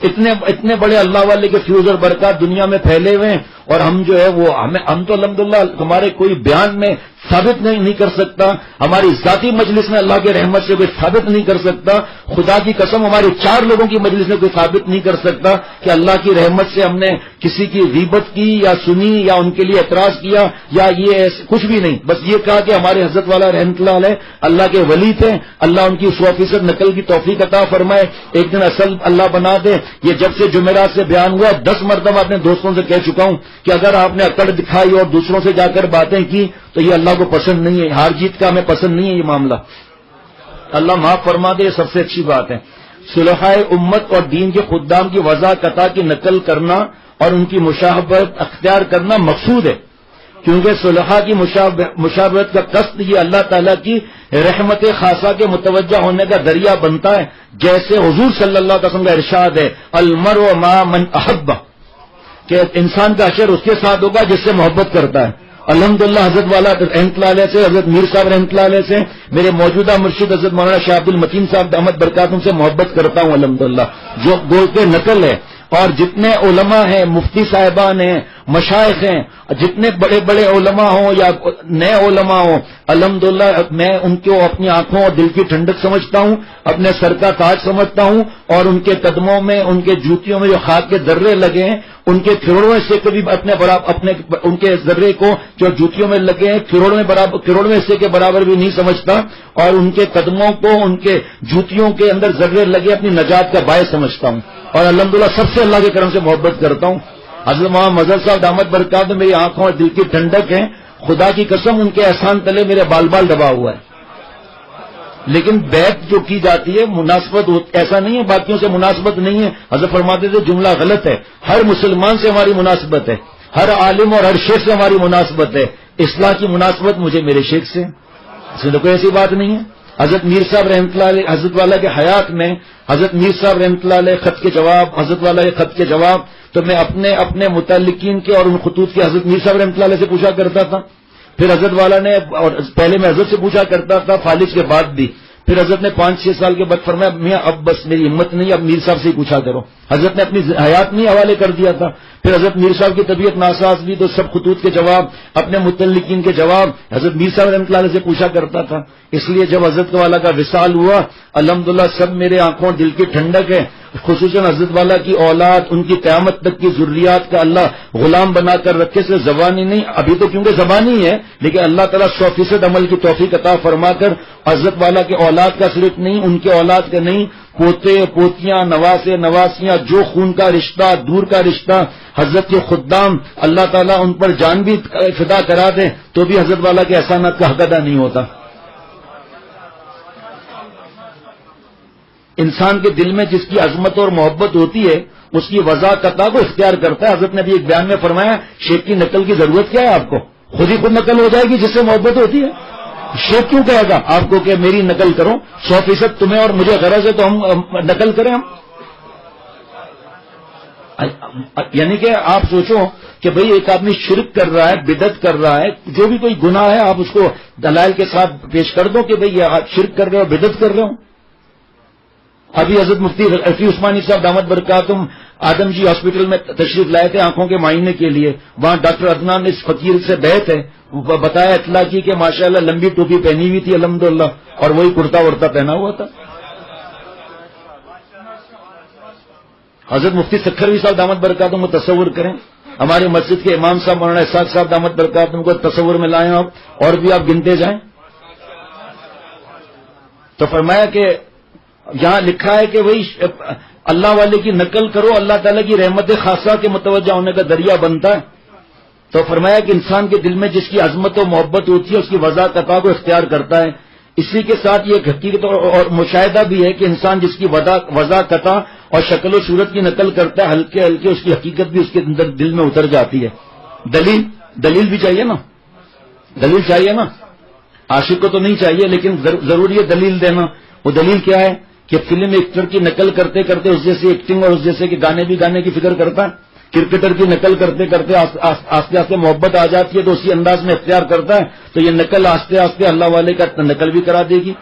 اتنے بڑے اللہ والے کے فیوز اور برکات دنیا میں پھیلے ہوئے ہیں. اور ہم جو ہے وہ ہم تو الحمدللہ ہمارے کوئی بیان میں ثابت نہیں کر سکتا، ہماری ذاتی مجلس میں اللہ کے رحمت سے کوئی ثابت نہیں کر سکتا. خدا کی قسم ہماری 4 لوگوں کی مجلس میں کوئی ثابت نہیں کر سکتا کہ اللہ کی رحمت سے ہم نے کسی کی غیبت کی یا سنی یا ان کے لیے اعتراض کیا یا یہ کچھ بھی نہیں. بس یہ کہا کہ ہمارے حضرت والا رحمت اللہ علیہ اللہ کے ولی تھے، اللہ ان کی 100% نقل کی توفیق عطا فرمائے، ایک دن اصل اللہ بنا دے. یہ جب سے جمعرات سے بیان ہوا 10 مرتبہ اپنے دوستوں سے کہہ چکا ہوں کہ اگر آپ نے اکڑ دکھائی اور دوسروں سے جا کر باتیں کی تو یہ اللہ کو پسند نہیں ہے. ہار جیت کا ہمیں پسند نہیں ہے یہ معاملہ. اللہ معاف فرما دے، یہ سب سے اچھی بات ہے. صلحاء امت اور دین کے خدام کی وضاحت کی نقل کرنا اور ان کی مشابہت اختیار کرنا مقصود ہے، کیونکہ صلحاء کی مشابہت کا قصد یہ اللہ تعالیٰ کی رحمت خاصہ کے متوجہ ہونے کا ذریعہ بنتا ہے. جیسے حضور صلی اللہ علیہ وسلم کا ارشاد ہے، المرء مع من احب، کہ انسان کا حشر اس کے ساتھ ہوگا جس سے محبت کرتا ہے. الحمدللہ حضرت والا رحمۃ اللہ علیہ سے، حضرت میر صاحب رحمۃ اللہ علیہ سے، میرے موجودہ مرشد حضرت مولانا شاہ عبد المتین صاحب دامت برکاتہم سے محبت کرتا ہوں الحمدللہ، جو گول کے نقل ہے. اور جتنے علماء ہیں، مفتی صاحبان ہیں، مشائخ ہیں، جتنے بڑے بڑے علماء ہوں یا نئے علماء ہوں، الحمدللہ میں ان کو اپنی آنکھوں اور دل کی ٹھنڈک سمجھتا ہوں، اپنے سر کا تاج سمجھتا ہوں. اور ان کے قدموں میں، ان کے جوتیوں میں جو خاک کے ذرے لگے ہیں، ان کے کروڑوں حصے کبھی ان کے ذرے کو جو جوتیوں میں لگے ہیں کروڑوں حصے کے برابر بھی نہیں سمجھتا. اور ان کے قدموں کو، ان کے جوتیوں کے اندر ذرے لگے اپنی نجات کا باعث سمجھتا ہوں. اور الحمدللہ سب سے اللہ کے کرم سے محبت کرتا ہوں. حضرت مولانا مظہر صاحب دامت برکات میری آنکھوں اور دل کی ٹھنڈک ہے. خدا کی قسم ان کے احسان تلے میرے بال دبا ہوا ہے. لیکن بیعت جو کی جاتی ہے مناسبت ایسا نہیں ہے، باقیوں سے مناسبت نہیں ہے. حضرت فرماتے تھے جملہ غلط ہے، ہر مسلمان سے ہماری مناسبت ہے، ہر عالم اور ہر شیخ سے ہماری مناسبت ہے. اصلاح کی مناسبت مجھے میرے شیخ سے، اس میں کوئی ایسی بات نہیں ہے. حضرت میر صاحب رحمۃ اللہ علیہ، حضرت والا کے حیات میں حضرت میر صاحب رحمۃ اللہ علیہ خط کے جواب، حضرت والا کے خط کے جواب تو میں اپنے متعلقین کے اور ان خطوط کے حضرت میر صاحب رحمۃ اللہ علیہ سے پوچھا کرتا تھا. پھر حضرت والا نے، اور پہلے میں حضرت سے پوچھا کرتا تھا فالج کے بعد بھی. پھر حضرت نے 5-6 سال کے بعد فرمایا میاں اب بس میری ہمت نہیں، اب میر صاحب سے ہی پوچھا کرو. حضرت نے اپنی حیات میں حوالے کر دیا تھا. پھر حضرت میر صاحب کی طبیعت ناساز بھی تو سب خطوط کے جواب، اپنے متعلقین کے جواب حضرت میر صاحب رحمۃ اللہ علیہ سے پوچھا کرتا تھا. اس لیے جب حضرت والا کا وصال ہوا الحمدللہ سب میرے آنکھوں دل کی ٹھنڈک ہے. خصوصاً حضرت والا کی اولاد، ان کی قیامت تک کی ذریات کا اللہ غلام بنا کر رکھے سے زبانی نہیں، ابھی تو کیونکہ زبانی ہے لیکن اللہ تعالیٰ 100% عمل کی توفیق عطا فرما کر حضرت والا کے اولاد کا صرف نہیں، ان کے اولاد کا نہیں، پوتے پوتیاں، نواسے نواسیاں، جو خون کا رشتہ، دور کا رشتہ، حضرت کے خدام اللہ تعالیٰ ان پر جان بھی فدا کرا دے تو بھی حضرت والا کے احسانات کا حق ادا نہیں ہوتا. انسان کے دل میں جس کی عظمت اور محبت ہوتی ہے اس کی وضاحت کو اختیار کرتا ہے. حضرت نے بھی ایک بیان میں فرمایا شیخ کی نقل کی ضرورت کیا ہے آپ کو، خود ہی خود نقل ہو جائے گی جس سے محبت ہوتی ہے. شیخ کیوں کہے گا آپ کو کہ میری نقل کرو، 100% تمہیں اور مجھے غرض ہے تو ہم نقل کریں. ہم یعنی کہ آپ سوچو کہ بھئی ایک آدمی شرک کر رہا ہے، بدعت کر رہا ہے، جو بھی کوئی گناہ ہے آپ اس کو دلائل کے ساتھ پیش کر دو کہ بھئی آپ شرک کر رہے ہو، بدعت کر رہے ہو. ابھی حضرت مفتی رفیع عثمانی صاحب دامت برکاتہم آدم جی ہاسپٹل میں تشریف لائے تھے آنکھوں کے معائنے کے لیے. وہاں ڈاکٹر عدنان اس فقیر سے بیعت ہے، بتایا اطلاع کی کہ ماشاءاللہ لمبی ٹوپی پہنی ہوئی تھی الحمدللہ اور وہی کرتا ورتا پہنا ہوا تھا. حضرت مفتی سکھروی صاحب دامت برکاتہم کو تصور کریں، ہماری مسجد کے امام صاحب مولانا اسحاق صاحب دامت برکاتہم کو تصور میں لائیں آپ اور بھی آپ گنتے جائیں. تو فرمایا کہ یہاں لکھا ہے کہ وہی اللہ والے کی نقل کرو اللہ تعالیٰ کی رحمت خاصہ کے متوجہ ہونے کا ذریعہ بنتا ہے. تو فرمایا کہ انسان کے دل میں جس کی عظمت و محبت ہوتی ہے اس کی وضع قطع کو اختیار کرتا ہے. اسی کے ساتھ یہ حقیقت اور مشاہدہ بھی ہے کہ انسان جس کی وضع قطع اور شکل و صورت کی نقل کرتا ہے ہلکے ہلکے اس کی حقیقت بھی اس کے اندر دل میں اتر جاتی ہے. دلیل بھی چاہیے نا, دلیل چاہیے نا. عاشق کو تو نہیں چاہیے لیکن ضروری ہے دلیل دینا. وہ دلیل کیا ہے کہ فلم ایکٹر کی نقل کرتے کرتے اس جیسی ایکٹنگ اور اس جیسے کہ گانے بھی گانے کی فکر کرتا ہے. کرکٹر کی نقل کرتے کرتے آستے آستے محبت آ جاتی ہے تو اسی انداز میں اختیار کرتا ہے تو یہ نقل آستے آستے اللہ والے کا نقل بھی کرا دے گی,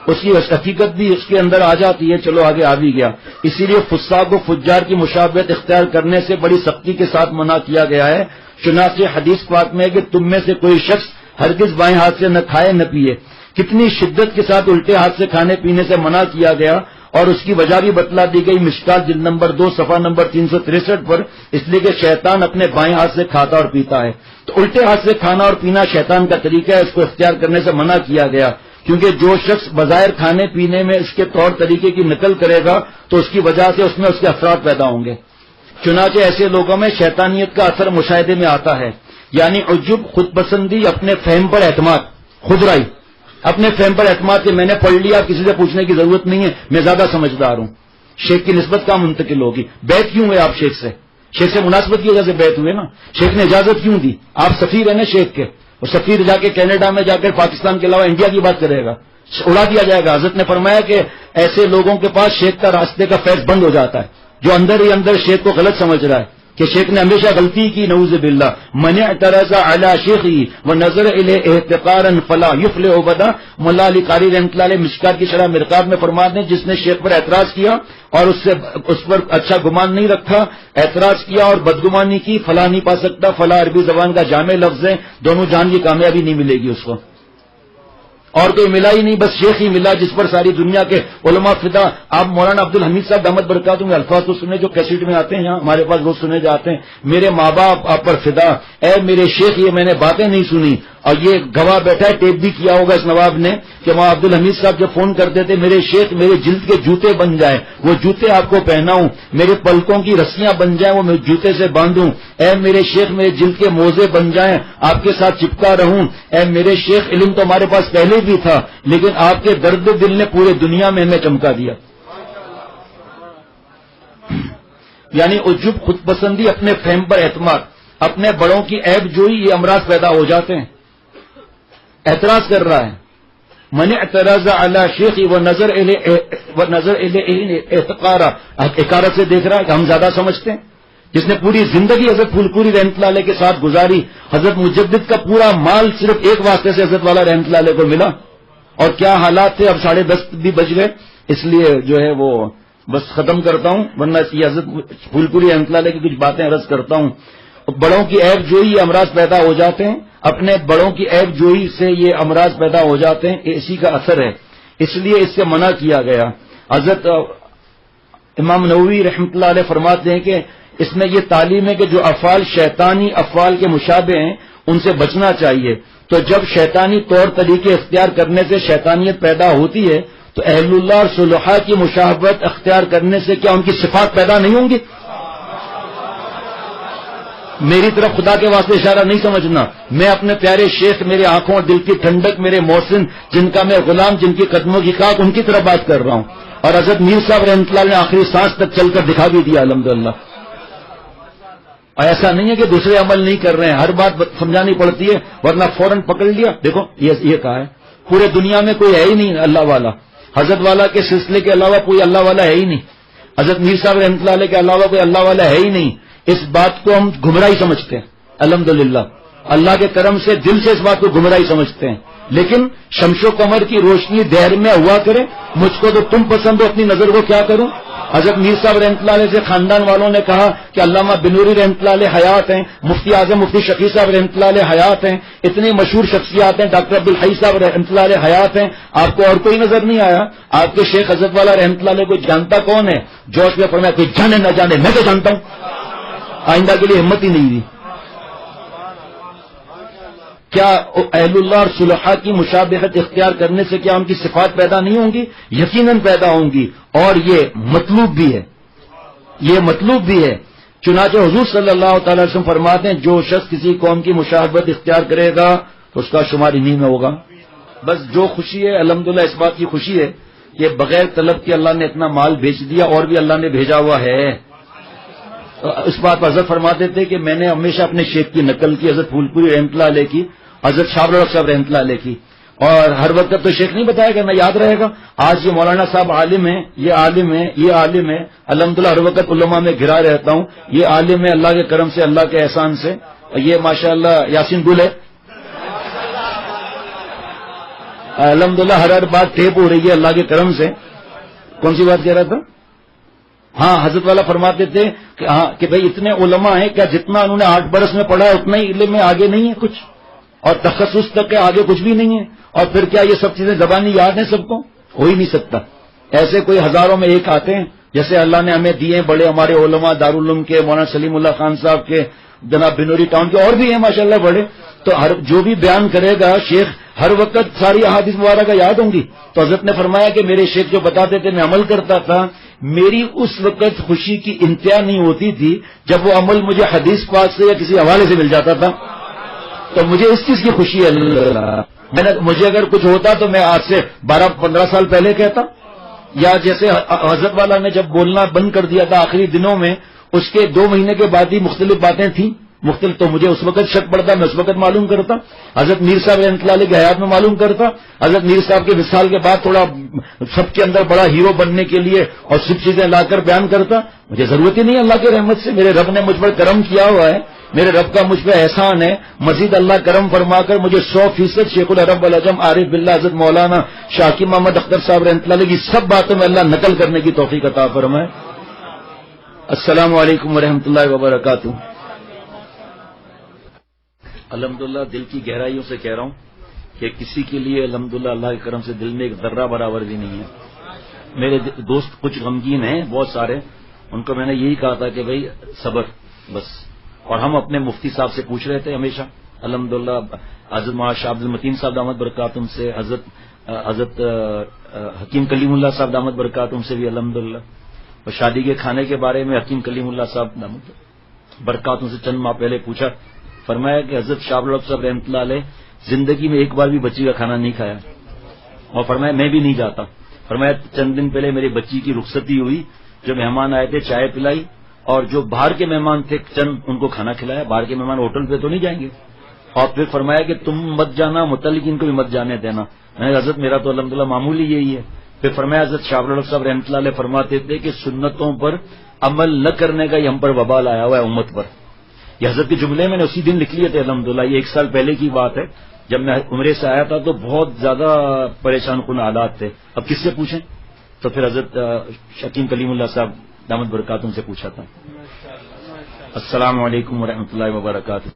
اس کی حقیقت بھی اس کے اندر آ جاتی ہے. چلو آگے آ بھی گیا. اسی لیے فساق و فجار کی مشابہت اختیار کرنے سے بڑی سختی کے ساتھ منع کیا گیا ہے. چنانچہ حدیث پاک میں ہے کہ تم میں سے کوئی شخص ہرگز بائیں ہاتھ سے نہ کھائے نہ پیے. کتنی شدت کے ساتھ الٹے ہاتھ سے کھانے پینے سے منع کیا گیا اور اس کی وجہ بھی بتلا دی گئی مشکات جلد نمبر 2 صفحہ نمبر 363 پر, اس لیے کہ شیطان اپنے بائیں ہاتھ سے کھاتا اور پیتا ہے. تو الٹے ہاتھ سے کھانا اور پینا شیطان کا طریقہ ہے, اس کو اختیار کرنے سے منع کیا گیا کیونکہ جو شخص بظاہر کھانے پینے میں اس کے طور طریقے کی نقل کرے گا تو اس کی وجہ سے اس میں اس کے اثرات پیدا ہوں گے. چنانچہ ایسے لوگوں میں شیطانیت کا اثر مشاہدے میں آتا ہے, یعنی عجب, خود پسندی, اپنے فہم پر اعتماد, خودرائی, اپنے فہم پر اعتماد کہ میں نے پڑھ لیا کسی سے پوچھنے کی ضرورت نہیں ہے, میں زیادہ سمجھدار ہوں. شیخ کی نسبت کہاں منتقل ہوگی؟ بیعت کیوں ہوئے آپ شیخ سے؟ شیخ سے مناسبت کی وجہ سے بیعت ہوئے نا. شیخ نے اجازت کیوں دی؟ آپ سفیر ہیں نا شیخ کے, اور سفیر جا کے کینیڈا میں جا کر پاکستان کے علاوہ انڈیا کی بات کرے گا, اڑا دیا جائے گا. حضرت نے فرمایا کہ ایسے لوگوں کے پاس شیخ کا راستے کا فیض بند ہو جاتا ہے جو اندر ہی اندر شیخ کو غلط سمجھ رہا ہے کہ شیخ نے ہمیشہ غلطی کی, نعوذ باللہ. من اعترض علی شیخی ونظر الیہ احتقارا فلا یفلح ابدا. مولا علی قاری رحمۃ اللہ علیہ مشکات کی شرح مرقات میں فرماتے ہیں جس نے شیخ پر اعتراض کیا اور اس پر اچھا گمان نہیں رکھا, اعتراض کیا اور بدگمانی کی, فلاح نہیں پا سکتا. فلاح عربی زبان کا جامع لفظ ہے, دونوں جان کی کامیابی نہیں ملے گی اس کو, اور کوئی ملا ہی نہیں, بس شیخ ہی ملا جس پر ساری دنیا کے علماء فدا. آپ مولانا عبد الحمید صاحب دامت برکاتہ میں الفاظ تو سنے جو کیسٹ میں آتے ہیں, یہاں ہمارے پاس روز سنے جاتے ہیں, میرے ماں باپ آپ پر فدا, اے میرے شیخ یہ میں نے باتیں نہیں سنی. اور یہ گواہ بیٹھا ہے, ٹیپ بھی کیا ہوگا اس نواب نے کہ وہاں عبد الحمید صاحب جب فون کرتے تھے میرے شیخ میرے جلد کے جوتے بن جائیں, وہ جوتے آپ کو پہناؤں, میرے پلکوں کی رسیاں بن جائیں وہ میں جوتے سے باندھوں, اے میرے شیخ میرے جلد کے موزے بن جائیں آپ کے ساتھ چپکا رہوں, اے میرے شیخ علم تو ہمارے پاس پہلے بھی تھا لیکن آپ کے درد دل نے پورے دنیا میں ہمیں چمکا دیا. یعنی عجب, خود پسندی, اپنے فہم پر اعتماد, اپنے بڑوں کی عیب جوئی, یہ امراض پیدا ہو جاتے ہیں. اعتراض کر رہا ہے, من اعتراض علی شیخی ونظر الیہ احتقارا, حقارت سے دیکھ رہا ہے کہ ہم زیادہ سمجھتے ہیں. جس نے پوری زندگی حضرت پھول پوری رحمۃ اللہ علیہ کے ساتھ گزاری, حضرت مجدد کا پورا مال صرف ایک واسطے سے حضرت والا رحمۃ اللہ علیہ کو ملا, اور کیا حالات تھے. اب 10:30 بھی بج گئے, اس لیے جو ہے وہ بس ختم کرتا ہوں, ورنہ یہ حضرت پھول پوری رحمۃ اللہ علیہ کی کچھ باتیں عرض کرتا ہوں. بڑوں کی عیب جوئی یہ امراض پیدا ہو جاتے ہیں, اپنے بڑوں کی عیب جوئی سے یہ امراض پیدا ہو جاتے ہیں, اسی کا اثر ہے, اس لیے اس سے منع کیا گیا. حضرت امام نووی رحمۃ اللہ علیہ فرماتے ہیں کہ اس میں یہ تعلیم ہے کہ جو افعال شیطانی افعال کے مشابہ ہیں ان سے بچنا چاہیے. تو جب شیطانی طور طریقے اختیار کرنے سے شیطانیت پیدا ہوتی ہے تو اہل اللہ اور صلحاء کی مشابہت اختیار کرنے سے کیا ان کی صفات پیدا نہیں ہوں گی؟ میری طرف خدا کے واسطے اشارہ نہیں سمجھنا, میں اپنے پیارے شیخ, میرے آنکھوں اور دل کی ٹھنڈک, میرے محسن جن کا میں غلام, جن کی قدموں کی خاک, ان کی طرف بات کر رہا ہوں. اور حضرت میر صاحب رحمۃ اللہ نے آخری سانس تک چل کر دکھا بھی دیا الحمدللہ. ایسا نہیں ہے کہ دوسرے عمل نہیں کر رہے ہیں, ہر بات سمجھانی پڑتی ہے ورنہ فوراً پکڑ لیا. دیکھو یہ کہا ہے پورے دنیا میں کوئی ہے ہی نہیں اللہ والا, حضرت والا کے سلسلے کے علاوہ کوئی اللہ والا ہے ہی نہیں, حضرت میر صاحب رحمۃ اللہ علیہ کے علاوہ کوئی اللہ والا ہے ہی نہیں. اس بات کو ہم گمراہی سمجھتے ہیں, الحمدللہ اللہ کے کرم سے دل سے اس بات کو گمراہی سمجھتے ہیں. لیکن شمس و قمر کی روشنی دہر میں ہوا کرے, مجھ کو تو تم پسند ہو, اپنی نظر کو کیا کروں. حضرت میر صاحب رحمۃ اللہ علیہ سے خاندان والوں نے کہا کہ علامہ بنوری رحمۃ اللہ علیہ حیات ہیں, مفتی اعظم مفتی شفیع صاحب رحمۃ اللہ علیہ حیات ہیں, اتنی مشہور شخصیات ہیں, ڈاکٹر عبدالحی صاحب رحمۃ اللہ علیہ حیات ہیں, آپ کو اور کوئی نظر نہیں آیا؟ آپ کے شیخ حضرت والا رحمۃ اللہ علیہ کو جانتا کون ہے؟ جوش میں فرمایا کوئی جانے نہ جانے, میں تو جانتا ہوں. آئندہ کے لیے ہمت ہی نہیں دی. کیا اہل اللہ اور صلحاء کی مشابہت اختیار کرنے سے کیا ان کی صفات پیدا نہیں ہوں گی؟ یقیناً پیدا ہوں گی، اور یہ مطلوب بھی ہے، یہ مطلوب بھی ہے۔ چنانچہ حضور صلی اللہ تعالی وسلم فرماتے ہیں جو شخص کسی قوم کی مشابہت اختیار کرے گا تو اس کا شمار انہی میں ہوگا۔ بس جو خوشی ہے الحمدللہ اس بات کی خوشی ہے کہ بغیر طلب کے اللہ نے اتنا مال بھیج دیا، اور بھی اللہ نے بھیجا ہوا ہے۔ اس بات پر حضرت فرماتے تھے کہ میں نے ہمیشہ اپنے شیخ کی نقل کی، حضرت پھول پوری رحمۃ اللہ علیہ کی، حضرت شاہ الحق صاحب رحمۃ اللہ علیہ کی، اور ہر وقت تو شیخ نہیں بتایا کرنا، یاد رہے گا۔ آج یہ مولانا صاحب عالم ہیں، یہ عالم ہے، یہ عالم ہے، الحمدللہ ہر وقت علماء میں گھرا رہتا ہوں، یہ عالم ہے اللہ کے کرم سے، اللہ کے احسان سے، اور یہ ماشاءاللہ یاسین گل ہے، الحمدللہ ہر بات ٹیپ ہو رہی ہے اللہ کے کرم سے۔ کون سی بات کہہ رہا تھا؟ ہاں، حضرت والا فرماتے تھے کہ بھئی اتنے علماء ہیں، کیا جتنا انہوں نے 8 برس میں پڑھا ہے اتنا ہی علم میں آگے نہیں ہے کچھ، اور تخصص تک کے آگے کچھ بھی نہیں ہے، اور پھر کیا یہ سب چیزیں زبانی یاد ہیں سب کو؟ ہو ہی نہیں سکتا۔ ایسے کوئی ہزاروں میں ایک آتے ہیں، جیسے اللہ نے ہمیں دیے بڑے ہمارے علماء دارالعلوم کے، مولانا سلیم اللہ خان صاحب کے، جناب بنوری ٹاؤن کے، اور بھی ہیں ماشاءاللہ بڑے، تو جو بھی بیان کرے گا شیخ ہر وقت ساری احادیث مبارکہ یاد ہوں گی۔ تو حضرت نے فرمایا کہ میرے شیخ جو بتاتے تھے میں عمل کرتا تھا، میری اس وقت خوشی کی انتہا نہیں ہوتی تھی جب وہ عمل مجھے حدیث پاک سے یا کسی حوالے سے مل جاتا تھا، تو مجھے اس چیز کی خوشی ہے۔ مجھے اگر کچھ ہوتا تو میں آج سے 12-15 سال پہلے کہتا، یا جیسے حضرت والا نے جب بولنا بند کر دیا تھا آخری دنوں میں، اس کے 2 مہینے کے بعد ہی مختلف باتیں تھیں مختلف، تو مجھے اس وقت شک پڑتا، میں اس وقت معلوم کرتا، حضرت میر صاحب رحمۃ اللہ علیہ کے حیات میں معلوم کرتا، حضرت میر صاحب کے وصال کے بعد تھوڑا سب کے اندر بڑا ہیرو بننے کے لیے اور سب چیزیں لا کر بیان کرتا۔ مجھے ضرورت ہی نہیں اللہ کی رحمت سے، میرے رب نے مجھ پر کرم کیا ہوا ہے، میرے رب کا مجھ پہ احسان ہے، مزید اللہ کرم فرما کر مجھے 100% شیخ العرب والعجم عارف باللہ حضرت مولانا شاکی محمد اختر صاحب رحمۃ اللہ علیہ کی سب باتوں میں اللہ نقل کرنے کی توفیق عطا فرمائے۔ السلام علیکم ورحمۃ اللہ وبرکاتہ۔ الحمدللہ دل کی گہرائیوں سے کہہ رہا ہوں کہ کسی کے لیے الحمدللہ اللہ کے کرم سے دل میں ایک ذرہ برابر بھی نہیں ہے۔ میرے دوست کچھ غمگین ہیں بہت سارے، ان کو میں نے یہی کہا تھا کہ بھائی صبر بس، اور ہم اپنے مفتی صاحب سے پوچھ رہے تھے ہمیشہ، الحمدللہ حضرت مولانا شاہ عبد المتین صاحب دامت برکاتہم سے، حضرت حکیم کلیم اللہ صاحب دامت برکاتہم سے بھی الحمدللہ، اور شادی کے کھانے کے بارے میں حکیم کلیم اللہ صاحب دامت برکاتہم سے چند ماہ پہلے پوچھا، فرمایا کہ حضرت شاہ الحق صاحب رحمۃ اللہ علیہ زندگی میں ایک بار بھی بچی کا کھانا نہیں کھایا، اور فرمایا میں بھی نہیں جاتا۔ فرمایا چند دن پہلے میری بچی کی رخصتی ہوئی، جو مہمان آئے تھے چائے پلائی، اور جو باہر کے مہمان تھے چند ان کو کھانا کھلایا، باہر کے مہمان ہوٹل پہ تو نہیں جائیں گے، اور پھر فرمایا کہ تم مت جانا، متعلقین کو بھی مت جانے دینا۔ میں نے حضرت میرا تو الحمدللہ معمولی یہی ہے۔ پھر فرمایا حضرت شاہ الحق صاحب رحمۃ اللہ علیہ فرماتے تھے کہ سنتوں پر عمل نہ کرنے کا یہ ہم پر وبال آیا ہوا ہے امت پر۔ یہ حضرت کے جملے میں نے اسی دن لکھ لیے تھے الحمدللہ، یہ 1 سال پہلے کی بات ہے، جب میں عمرے سے آیا تھا تو بہت زیادہ پریشان کن حالات تھے، اب کس سے پوچھیں؟ تو پھر حضرت حکیم کلیم اللہ صاحب دامت برکاتہم سے پوچھا تھا۔ السلام علیکم ورحمۃ اللہ وبرکاتہ۔